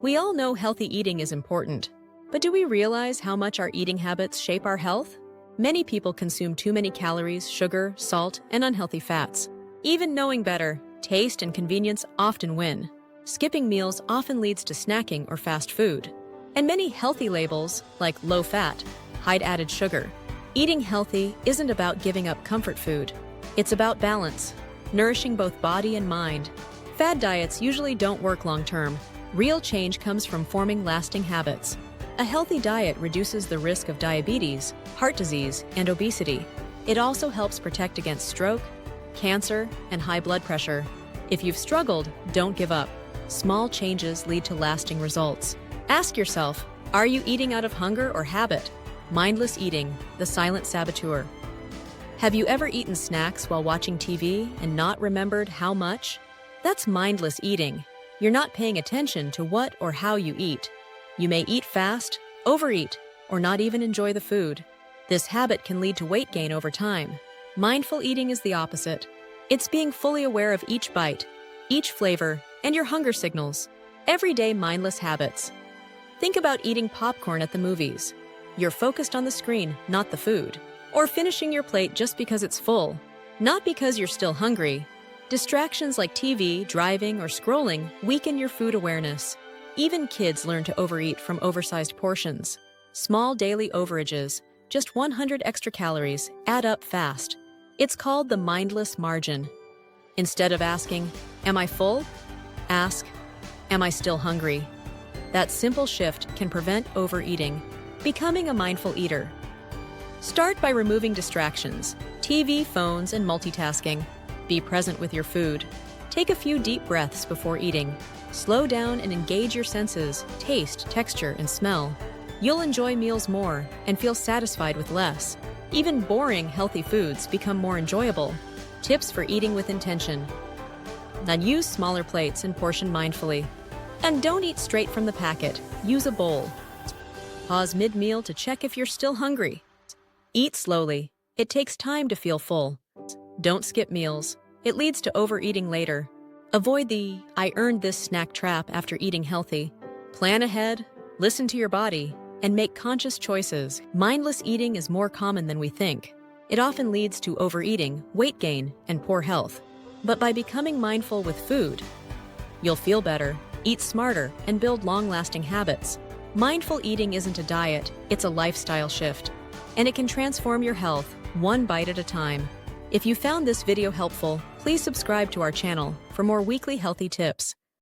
We all know healthy eating is important, but do we realize how much our eating habits shape our health? Many people consume too many calories, sugar, salt, and unhealthy fats. Even knowing better, taste and convenience often win. Skipping meals often leads to snacking or fast food. And many healthy labels, like low fat, hide added sugar. Eating healthy isn't about giving up comfort food. It's about balance, nourishing both body and mind. Fad diets usually don't work long term. Real change comes from forming lasting habits. A healthy diet reduces the risk of diabetes, heart disease, and obesity. It also helps protect against stroke, cancer, and high blood pressure. If you've struggled, don't give up. Small changes lead to lasting results. Ask yourself, are you eating out of hunger or habit? Mindless eating, the silent saboteur. Have you ever eaten snacks while watching TV and not remembered how much? That's mindless eating. You're not paying attention to what or how you eat. You may eat fast, overeat, or not even enjoy the food. This habit can lead to weight gain over time. Mindful eating is the opposite. It's being fully aware of each bite, each flavor, and your hunger signals. Everyday mindless habits. Think about eating popcorn at the movies. You're focused on the screen, not the food. Or finishing your plate just because it's full, not because you're still hungry. Distractions like TV, driving, or scrolling weaken your food awareness. Even kids learn to overeat from oversized portions. Small daily overages, just 100 extra calories, add up fast. It's called the mindless margin. Instead of asking, "Am I full?" ask, "Am I still hungry?" That simple shift can prevent overeating. Becoming a mindful eater. Start by removing distractions, TV, phones, and multitasking. Be present with your food. Take a few deep breaths before eating. Slow down and engage your senses, taste, texture, and smell. You'll enjoy meals more and feel satisfied with less. Even boring, healthy foods become more enjoyable. Tips for eating with intention. Now use smaller plates and portion mindfully. And don't eat straight from the packet. Use a bowl. Pause mid-meal to check if you're still hungry. Eat slowly. It takes time to feel full. Don't skip meals. It leads to overeating later. Avoid the "I earned this" snack trap after eating healthy. Plan ahead, listen to your body, and make conscious choices. Mindless eating is more common than we think. It often leads to overeating, weight gain, and poor health. But by becoming mindful with food, you'll feel better, eat smarter, and build long-lasting habits. Mindful eating isn't a diet, it's a lifestyle shift. And it can transform your health, one bite at a time. If you found this video helpful, please subscribe to our channel for more weekly healthy tips.